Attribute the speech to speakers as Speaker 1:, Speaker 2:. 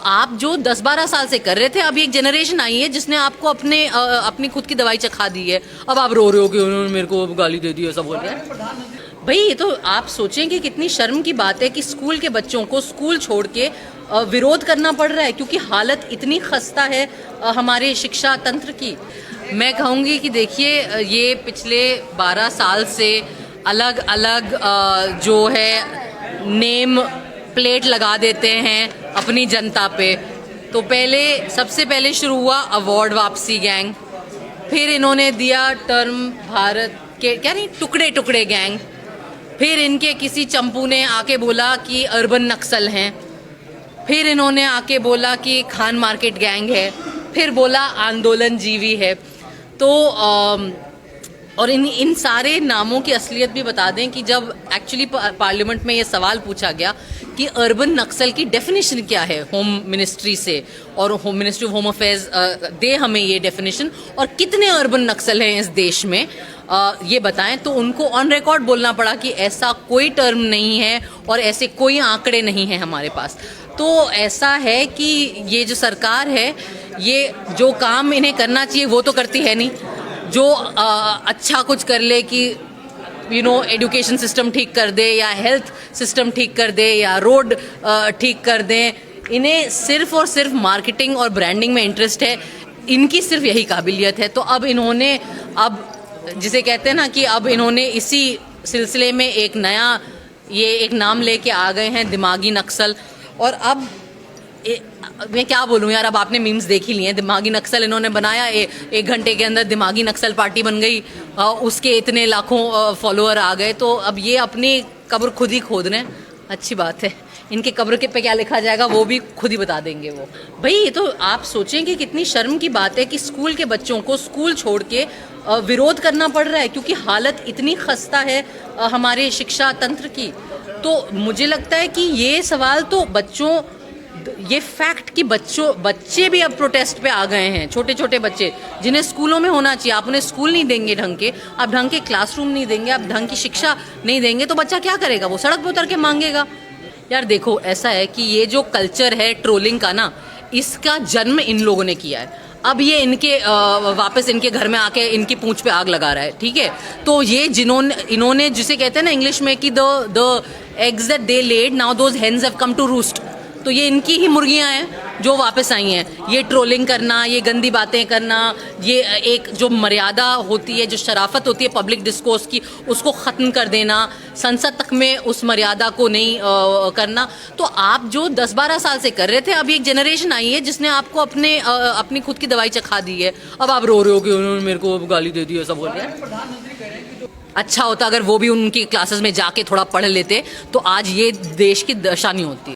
Speaker 1: आप जो 10-12 साल से कर रहे थे, अभी एक जनरेशन आई है जिसने आपको अपनी खुद की दवाई चखा दी है। अब आप रो रहे हो कि उन्होंने मेरे को गाली दे दी, ऐसा बोल रहे हैं। भाई ये तो आप सोचें कि कितनी शर्म की बात है कि स्कूल के बच्चों को स्कूल छोड़ के विरोध करना पड़ रहा है, क्योंकि हालत इतनी खस्ता है हमारे शिक्षा तंत्र की। मैं कहूँगी कि देखिए, ये पिछले 12 साल से अलग अलग जो है नेम प्लेट लगा देते हैं अपनी जनता पे। तो सबसे पहले शुरू हुआ अवार्ड वापसी गैंग, फिर इन्होंने दिया टर्म भारत के क्या नहीं टुकड़े टुकड़े गैंग, फिर इनके किसी चंपू ने आके बोला कि अर्बन नक्सल हैं, फिर इन्होंने आके बोला कि खान मार्केट गैंग है, फिर बोला आंदोलन जीवी है। तो और इन सारे नामों की असलियत भी बता दें कि जब एक्चुअली पार्लियामेंट में ये सवाल पूछा गया कि अर्बन नक्सल की डेफिनेशन क्या है होम मिनिस्ट्री से, और home ministry of home affairs दे हमें ये डेफिनेशन, और कितने अर्बन नक्सल हैं इस देश में ये बताएं, तो उनको ऑन रिकॉर्ड बोलना पड़ा कि ऐसा कोई टर्म नहीं है और ऐसे कोई आंकड़े नहीं हैं हमारे पास। तो ऐसा है कि ये जो सरकार है, ये जो काम इन्हें करना चाहिए वो तो करती है नहीं। जो अच्छा कुछ कर ले कि एजुकेशन सिस्टम ठीक कर दे, या हेल्थ सिस्टम ठीक कर दे, या रोड ठीक कर दे, इन्हें सिर्फ और सिर्फ मार्केटिंग और ब्रांडिंग में इंटरेस्ट है। इनकी सिर्फ यही काबिलियत है। तो अब इन्होंने जिसे कहते हैं ना कि अब इन्होंने इसी सिलसिले में एक नाम लेके आ गए हैं, दिमागी नक्सल। और अब मैं क्या बोलूँ यार, अब आपने मीम्स देख ही लिए हैं। दिमागी नक्सल इन्होंने बनाया, 1 घंटे के अंदर दिमागी नक्सल पार्टी बन गई, उसके इतने लाखों फॉलोअर आ गए। तो अब ये अपनी कब्र खुद ही खोद रहे हैं। अच्छी बात है, इनके कब्र के पे क्या लिखा जाएगा वो भी खुद ही बता देंगे वो। भाई ये तो आप सोचें कि कितनी शर्म की बात है कि स्कूल के बच्चों को स्कूल छोड़ के विरोध करना पड़ रहा है, क्योंकि हालत इतनी खस्ता है हमारे शिक्षा तंत्र की। तो मुझे लगता है कि ये सवाल तो ये फैक्ट कि बच्चे भी अब प्रोटेस्ट पे आ गए हैं, छोटे छोटे बच्चे जिन्हें स्कूलों में होना चाहिए। आप उन्हें स्कूल नहीं देंगे ढंग के, आप ढंग के क्लासरूम नहीं देंगे, आप ढंग की शिक्षा नहीं देंगे, तो बच्चा क्या करेगा? वो सड़क पर उतर के मांगेगा। यार देखो, ऐसा है कि ये जो कल्चर है ट्रोलिंग का ना, इसका जन्म इन लोगों ने किया है। अब ये इनके वापस इनके घर में आके इनकी पूंछ पे आग लगा रहा है, ठीक है? तो ये इन्होंने जिसे कहते हैं ना इंग्लिश में कि the eggs that they laid, now those hens have come to roost. तो ये इनकी ही मुर्गियां हैं जो वापस आई हैं। ये ट्रोलिंग करना, ये गंदी बातें करना, ये एक जो मर्यादा होती है, जो शराफत होती है पब्लिक डिस्कोर्स की, उसको ख़त्म कर देना, संसद तक में उस मर्यादा को नहीं करना। तो आप जो 10-12 साल से कर रहे थे, अभी एक जनरेशन आई है जिसने आपको अपनी खुद की दवाई चखा दी है। अब आप रो रहे हो कि उन्होंने मेरे को गाली दे दी, ऐसा बोल रहे हैं। अच्छा होता अगर वो भी उनकी क्लासेस में जाके थोड़ा पढ़ लेते, तो आज ये देश की दशा नहीं होती।